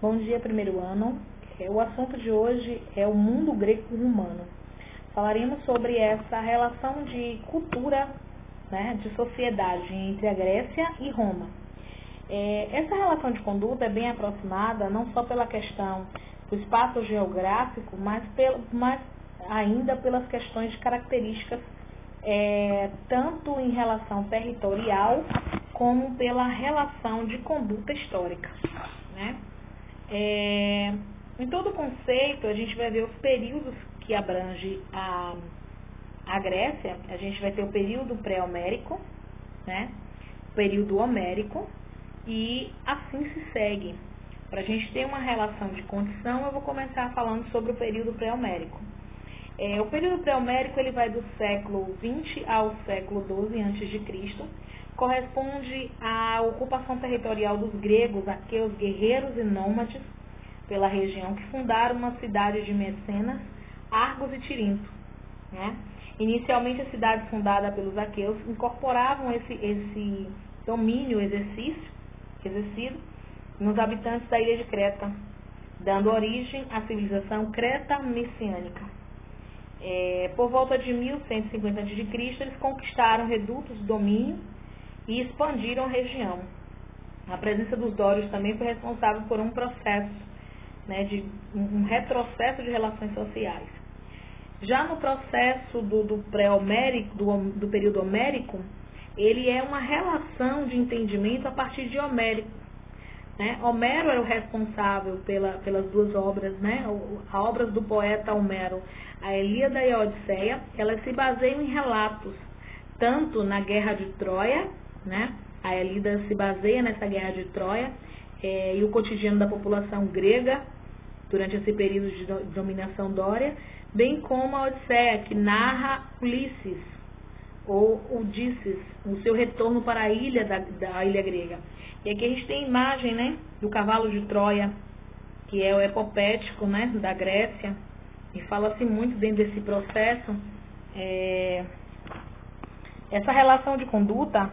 Bom dia, primeiro ano. O assunto de hoje é o mundo greco-romano. Falaremos sobre essa relação de cultura, né, de sociedade entre a Grécia e Roma. Essa relação de conduta é bem aproximada não só pela questão do espaço geográfico, mas ainda pelas questões de características, tanto em relação territorial como pela relação de conduta histórica, né? Em todo o conceito, a gente vai ver os períodos que abrange a Grécia. A gente vai ter o período pré-homérico, né? O período homérico, e assim se segue. Para a gente ter uma relação de condição, eu vou começar falando sobre o período pré-homérico. O período pré-homérico ele vai do século 20 ao século 12 a.C., corresponde à ocupação territorial dos gregos, aqueus guerreiros e nômades, pela região, que fundaram uma cidade de Mecenas, Argos e Tirinto, né? Inicialmente, a cidade fundada pelos aqueus incorporavam esse domínio exercido nos habitantes da ilha de Creta, dando origem à civilização creta-messiânica. Por volta de 1150 a.C., eles conquistaram redutos de domínio e expandiram a região. A presença dos dórios também foi responsável por um processo, né, de um retrocesso de relações sociais. Já no processo do pré-homérico, do período homérico, ele é uma relação de entendimento a partir de Homérico, né? Homero era o responsável pelas duas obras, né? As obras do poeta Homero, a Ilíada e a Odisseia, elas se baseiam em relatos, tanto na Guerra de Troia, né? A Ilíada se baseia nessa Guerra de Troia, e o cotidiano da população grega durante esse período de dominação dória, bem como a Odisseia, que narra Ulisses, ou Odisseus, o seu retorno para a ilha da ilha grega. E aqui a gente tem a imagem, né, do cavalo de Troia, que é o epopético, né, da Grécia, e fala-se muito dentro desse processo. Essa relação de conduta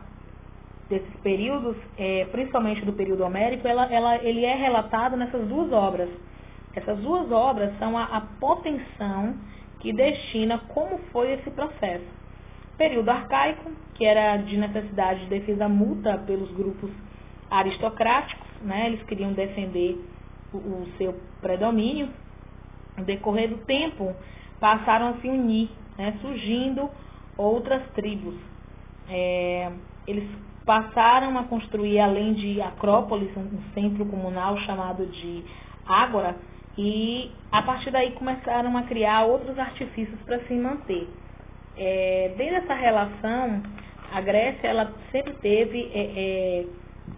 desses períodos, principalmente do período homérico, ele é relatado nessas duas obras. Essas duas obras são a potenção que destina como foi esse processo. Período arcaico, que era de necessidade de defesa mútua pelos grupos aristocráticos, né? Eles queriam defender o seu predomínio. No decorrer do tempo, passaram a se unir, né? Surgindo outras tribos. Eles passaram a construir, além de Acrópolis, um centro comunal chamado de Ágora, e a partir daí começaram a criar outros artifícios para se manter. Dentro dessa relação, a Grécia ela sempre teve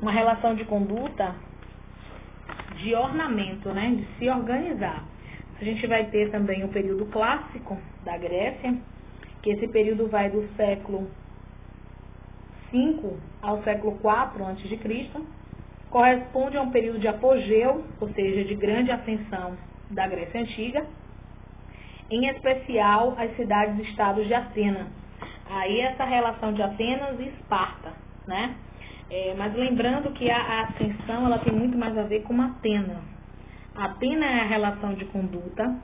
uma relação de conduta de ornamento, né, de se organizar. A gente vai ter também o período clássico da Grécia, que esse período vai do século V ao século IV a.C., corresponde a um período de apogeu, ou seja, de grande ascensão da Grécia Antiga, em especial as cidades-estados de Atenas. Aí essa relação de Atenas e Esparta, né? Mas lembrando que a ascensão ela tem muito mais a ver com Atenas. Atenas é a relação de conduta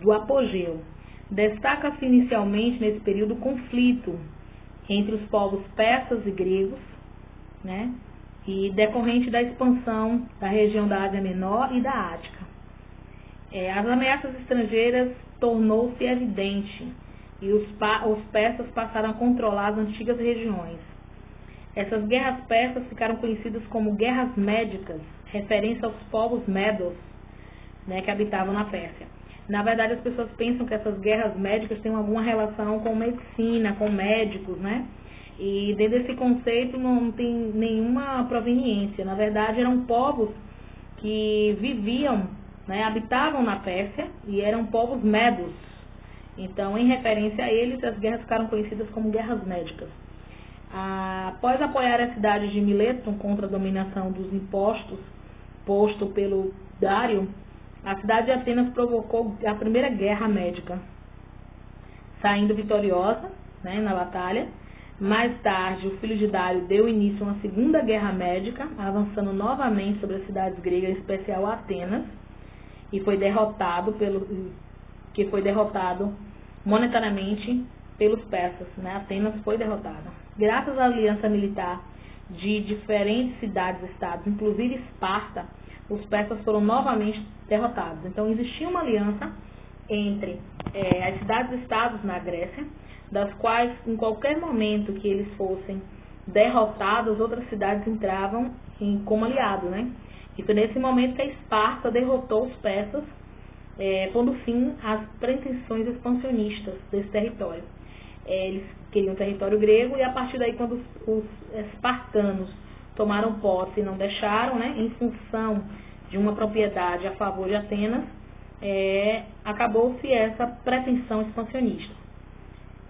do apogeu. Destaca-se inicialmente nesse período o conflito entre os povos persas e gregos, né? E decorrente da expansão da região da Ásia Menor e da Ática. As ameaças estrangeiras tornou-se evidente e os persas passaram a controlar as antigas regiões. Essas guerras persas ficaram conhecidas como guerras médicas, referência aos povos medos, né, que habitavam na Pérsia. Na verdade, as pessoas pensam que essas guerras médicas têm alguma relação com medicina, com médicos, né? E dentro desse conceito não tem nenhuma proveniência. Na verdade, eram povos que viviam, né, habitavam na Pérsia e eram povos medos. Então, em referência a eles, as guerras ficaram conhecidas como guerras médicas. Após apoiar a cidade de Mileto contra a dominação dos impostos posto pelo Dário, a cidade de Atenas provocou a primeira guerra médica, saindo vitoriosa, né, na batalha, Mais tarde, o filho de Dário deu início a uma segunda guerra médica, avançando novamente sobre as cidades gregas, em especial Atenas, e foi derrotado monetariamente pelos persas, né? Atenas foi derrotada. Graças à aliança militar de diferentes cidades-estados, inclusive Esparta, os persas foram novamente derrotados. Então, existia uma aliança entre as cidades-estados na Grécia, das quais, em qualquer momento que eles fossem derrotados, outras cidades entravam como aliados, né? E foi nesse momento que a Esparta derrotou os persas, pondo fim às pretensões expansionistas desse território. Eles queriam território grego, e a partir daí, quando os espartanos tomaram posse e não deixaram, né, em função de uma propriedade a favor de Atenas, acabou-se essa pretensão expansionista.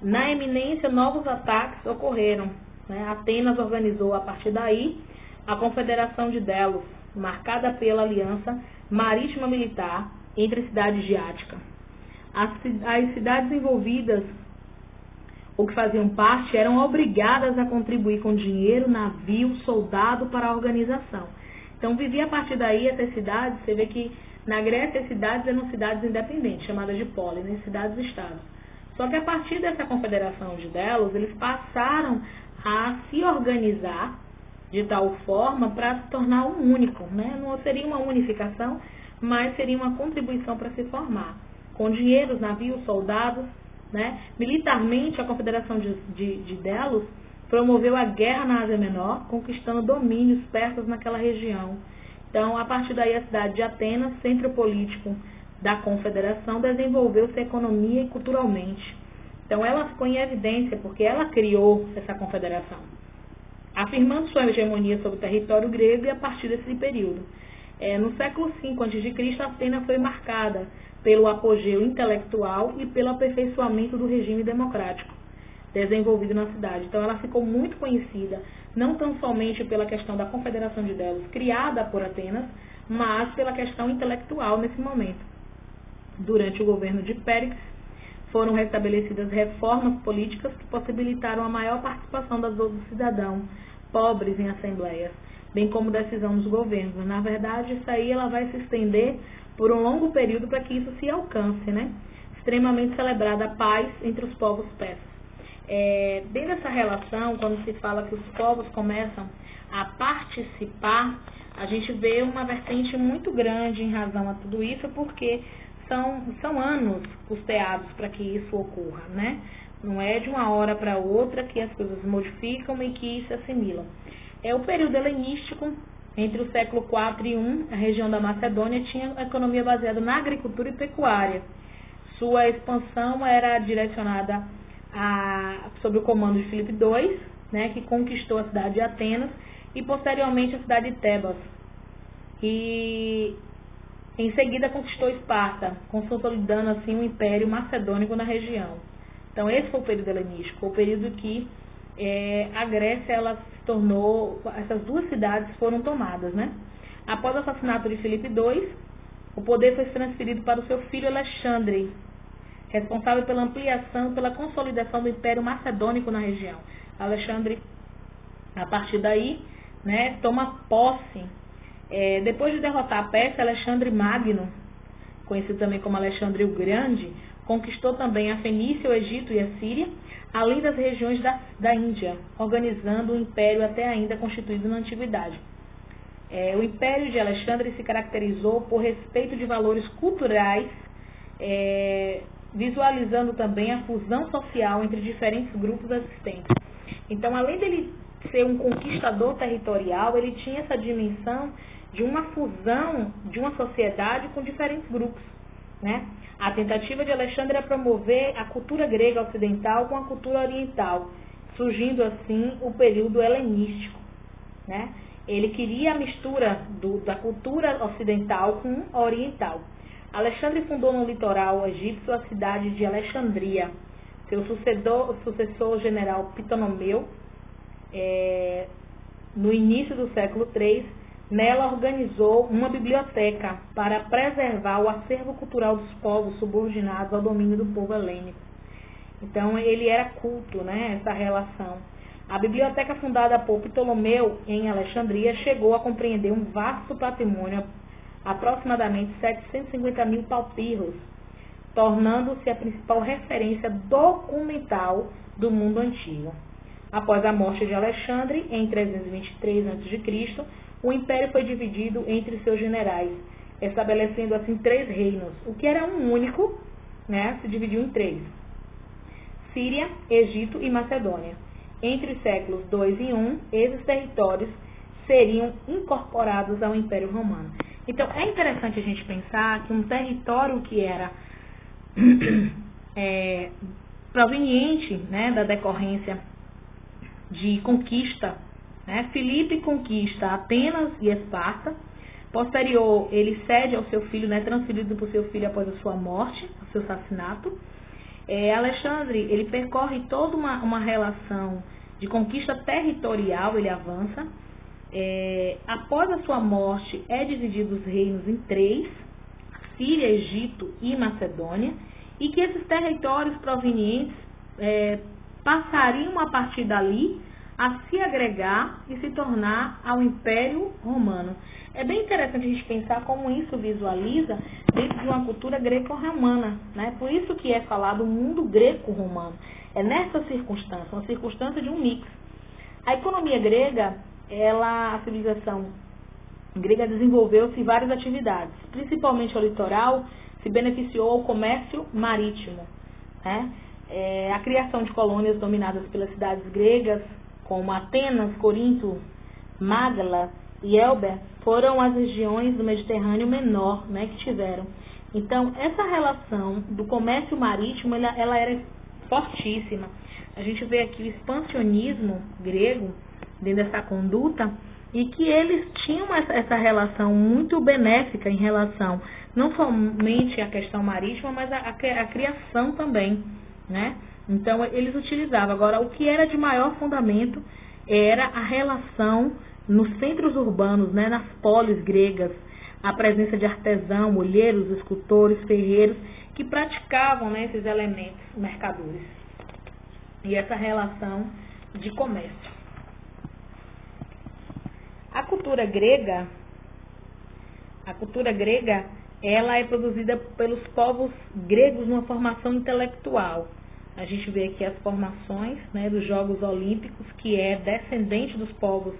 Na eminência, novos ataques ocorreram, né? Atenas organizou, a partir daí, a Confederação de Delos, marcada pela aliança marítima militar entre as cidades de Ática. As cidades envolvidas, ou que faziam parte, eram obrigadas a contribuir com dinheiro, navio, soldado para a organização. Então, vivia a partir daí essas cidades. Você vê que na Grécia as cidades eram cidades independentes, chamadas de polis, né? Cidades-estados. Só que a partir dessa Confederação de Delos, eles passaram a se organizar de tal forma para se tornar um único, né? Não seria uma unificação, mas seria uma contribuição para se formar, com dinheiros, navios, soldados, né? Militarmente, a Confederação de Delos promoveu a guerra na Ásia Menor, conquistando domínios persas naquela região. Então, a partir daí, a cidade de Atenas, centro político da Confederação, desenvolveu-se economia e culturalmente. Então, ela ficou em evidência porque ela criou essa confederação, afirmando sua hegemonia sobre o território grego. E a partir desse período, no século V a.C., Atenas foi marcada pelo apogeu intelectual e pelo aperfeiçoamento do regime democrático desenvolvido na cidade. Então, ela ficou muito conhecida, não tão somente pela questão da Confederação de Delos, criada por Atenas, mas pela questão intelectual nesse momento. Durante o governo de Péricles, foram restabelecidas reformas políticas que possibilitaram a maior participação dos cidadãos pobres em assembleias, bem como decisão dos governos. Na verdade, isso aí ela vai se estender por um longo período para que isso se alcance, né? Extremamente celebrada a paz entre os povos persas. Dentro dessa relação, quando se fala que os povos começam a participar, a gente vê uma vertente muito grande em razão a tudo isso, porque são anos custeados para que isso ocorra, né? Não é de uma hora para outra que as coisas modificam e que se assimilam. O período helenístico, entre o século IV e I, a região da Macedônia tinha uma economia baseada na agricultura e pecuária. Sua expansão era direcionada sob o comando de Filipe II, né, que conquistou a cidade de Atenas e posteriormente a cidade de Tebas. E em seguida conquistou Esparta, consolidando assim o Império Macedônico na região. Então esse foi o período helenístico, foi o período que a Grécia ela se tornou, essas duas cidades foram tomadas, né? Após o assassinato de Filipe II, o poder foi transferido para o seu filho Alexandre, responsável pela ampliação e pela consolidação do Império Macedônico na região. Alexandre, a partir daí, né, toma posse. Depois de derrotar a Pérsia, Alexandre Magno, conhecido também como Alexandre o Grande, conquistou também a Fenícia, o Egito e a Síria, além das regiões da Índia, organizando um império até ainda constituído na Antiguidade. O Império de Alexandre se caracterizou por respeito de valores culturais, visualizando também a fusão social entre diferentes grupos existentes. Então, além dele ser um conquistador territorial, ele tinha essa dimensão de uma fusão de uma sociedade com diferentes grupos, né? A tentativa de Alexandre é promover a cultura grega ocidental com a cultura oriental, surgindo assim o período helenístico, né? Ele queria a mistura da cultura ocidental com a oriental. Alexandre fundou no litoral egípcio a cidade de Alexandria. Seu sucessor general Ptolomeu, no início do século III, nela organizou uma biblioteca para preservar o acervo cultural dos povos subordinados ao domínio do povo helênico. Então, ele era culto, né, essa relação. A biblioteca fundada por Ptolomeu em Alexandria chegou a compreender um vasto patrimônio, aproximadamente 750 mil papirros, tornando-se a principal referência documental do mundo antigo. Após a morte de Alexandre, em 323 a.C., o império foi dividido entre seus generais, estabelecendo assim 3 reinos. O que era um único, né, se dividiu em 3. Síria, Egito e Macedônia. Entre os séculos 2 e 1, esses territórios seriam incorporados ao Império Romano. Então, é interessante a gente pensar que um território que era proveniente, né, da decorrência de conquista, né, Filipe conquista Atenas e Esparta. Posterior, ele cede ao seu filho, né, transferido por seu filho após a sua morte, o seu assassinato. Alexandre, ele percorre toda uma relação de conquista territorial, ele avança. Após a sua morte, é dividido os reinos em 3, Síria, Egito e Macedônia, e que esses territórios provenientes passariam a partir dali a se agregar e se tornar ao Império Romano. É bem interessante a gente pensar como isso visualiza dentro de uma cultura greco-romana, né? Por isso que é falado o mundo greco-romano. É nessa circunstância, uma circunstância de um mix. A economia grega, a civilização grega desenvolveu-se em várias atividades, principalmente o litoral, se beneficiou ao comércio marítimo, né? A criação de colônias dominadas pelas cidades gregas, como Atenas, Corinto, Mágala e Elba, foram as regiões do Mediterrâneo menor, né, que tiveram. Então, essa relação do comércio marítimo, ela era fortíssima. A gente vê aqui o expansionismo grego dentro dessa conduta, e que eles tinham essa relação muito benéfica em relação não somente à questão marítima, mas à criação também, né? Então, eles utilizavam. Agora, o que era de maior fundamento era a relação nos centros urbanos, né, nas polis gregas, a presença de artesãos, olheiros, escultores, ferreiros, que praticavam, né, esses elementos mercadores. E essa relação de comércio. A cultura grega, ela é produzida pelos povos gregos numa formação intelectual. A gente vê aqui as formações, né, dos Jogos Olímpicos, que é descendente dos povos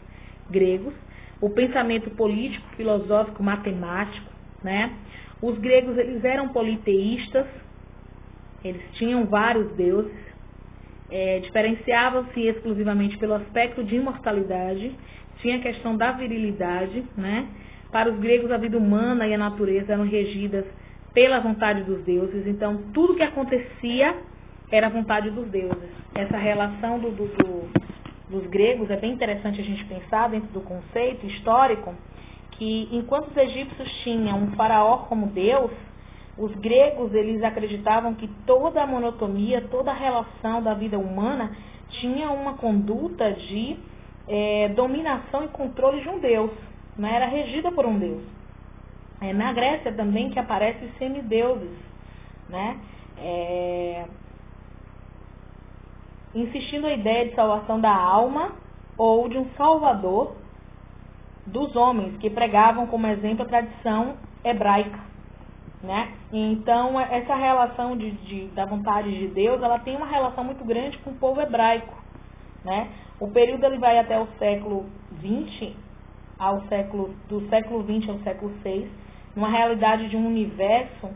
gregos, o pensamento político, filosófico, matemático, né? Os gregos, eles eram politeístas, eles tinham vários deuses, diferenciavam-se exclusivamente pelo aspecto de imortalidade, tinha a questão da virilidade, né? Para os gregos, a vida humana e a natureza eram regidas pela vontade dos deuses, então tudo que acontecia era a vontade dos deuses. Essa relação dos gregos é bem interessante a gente pensar dentro do conceito histórico, que enquanto os egípcios tinham um faraó como Deus, os gregos, eles acreditavam que toda a monotonia, toda a relação da vida humana tinha uma conduta de dominação e controle de um Deus, né? Era regida por um Deus. Na Grécia também que aparecem os semideuses, né? Insistindo a ideia de salvação da alma ou de um salvador dos homens, que pregavam como exemplo a tradição hebraica, né? Então, essa relação da vontade de Deus, ela tem uma relação muito grande com o povo hebraico, né? O período ele vai até o século XX, do século XX ao século VI, numa realidade de um universo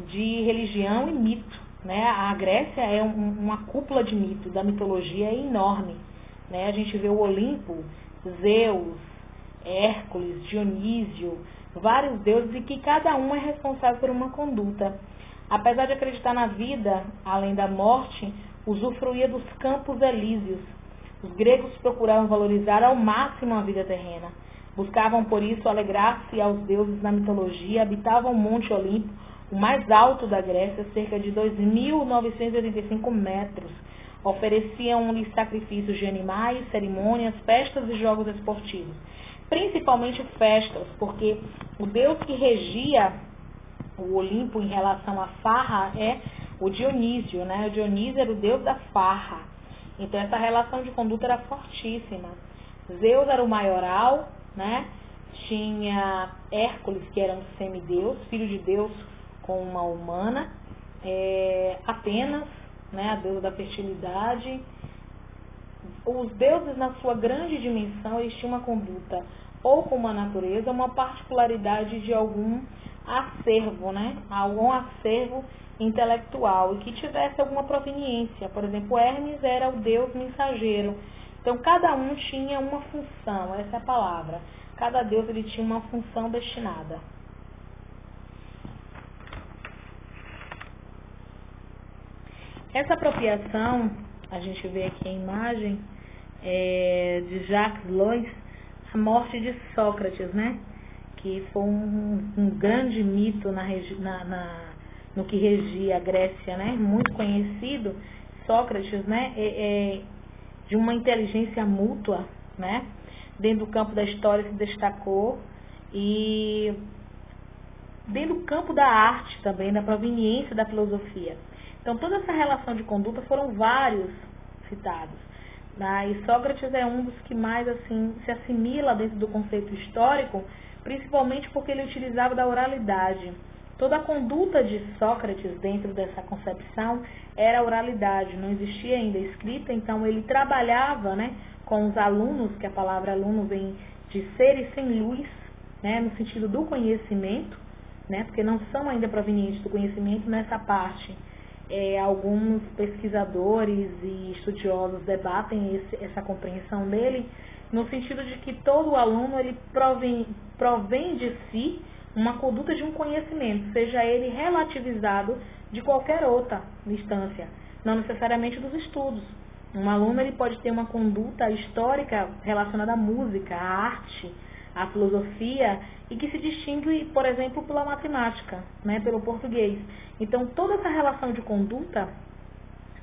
de religião e mito, né? A Grécia é uma cúpula de mito, da mitologia é enorme, né? A gente vê o Olimpo, Zeus, Hércules, Dionísio, vários deuses, e que cada um é responsável por uma conduta. Apesar de acreditar na vida além da morte, usufruía dos campos elíseos. Os gregos procuravam valorizar ao máximo a vida terrena. Buscavam, por isso, alegrar-se aos deuses na mitologia, habitavam o Monte Olimpo, o mais alto da Grécia, cerca de 2.985 metros. Ofereciam-lhe sacrifícios de animais, cerimônias, festas e jogos esportivos. Principalmente festas, porque o deus que regia o Olimpo em relação à farra é o Dionísio, né? O Dionísio era o deus da farra. Então essa relação de conduta era fortíssima. Zeus era o maioral, né? Tinha Hércules, que era um semideus, filho de Deus com uma humana, Atenas, né, a deusa da fertilidade. Os deuses, na sua grande dimensão, eles tinham uma conduta ou com a natureza, uma particularidade de algum acervo, né, algum acervo intelectual e que tivesse alguma proveniência. Por exemplo, Hermes era o deus mensageiro. Então, cada um tinha uma função, essa é a palavra. Cada deus ele tinha uma função destinada. Essa apropriação, a gente vê aqui a imagem de Jacques Lois, a morte de Sócrates, né? Que foi um grande mito no que regia a Grécia, né? Muito conhecido. Sócrates, né? De uma inteligência mútua, né? Dentro do campo da história se destacou e dentro do campo da arte também, da proveniência da filosofia. Então, toda essa relação de conduta foram vários citados. E Sócrates é um dos que mais assim se assimila dentro do conceito histórico, principalmente porque ele utilizava da oralidade. Toda a conduta de Sócrates dentro dessa concepção era oralidade, não existia ainda escrita, então ele trabalhava, né, com os alunos, que a palavra aluno vem de seres sem luz, né, no sentido do conhecimento, né, porque não são ainda provenientes do conhecimento nessa parte. Alguns pesquisadores e estudiosos debatem essa compreensão dele, no sentido de que todo aluno ele provém de si uma conduta de um conhecimento, seja ele relativizado de qualquer outra instância, não necessariamente dos estudos. Um aluno ele pode ter uma conduta histórica relacionada à música, à arte, à filosofia, e que se distingue, por exemplo, pela matemática, né, pelo português. Então, toda essa relação de conduta,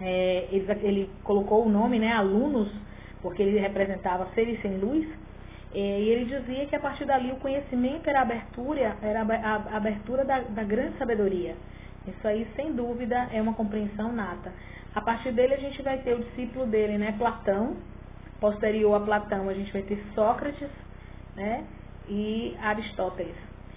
ele colocou o nome, né, alunos, porque ele representava seres sem luz, e ele dizia que a partir dali o conhecimento era a abertura da grande sabedoria. Isso aí, sem dúvida, é uma compreensão nata. A partir dele a gente vai ter o discípulo dele, né, Platão. Posterior a Platão a gente vai ter Sócrates, né, e Aristóteles.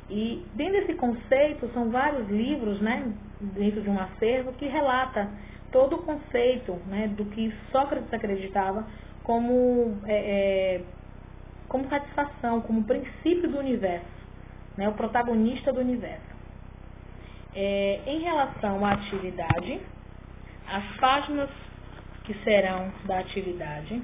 E dentro desse conceito são vários livros, né, dentro de um acervo que relata todo o conceito, né, do que Sócrates acreditava como satisfação, como princípio do universo, né, o protagonista do universo. Em relação à atividade, as páginas que serão da atividade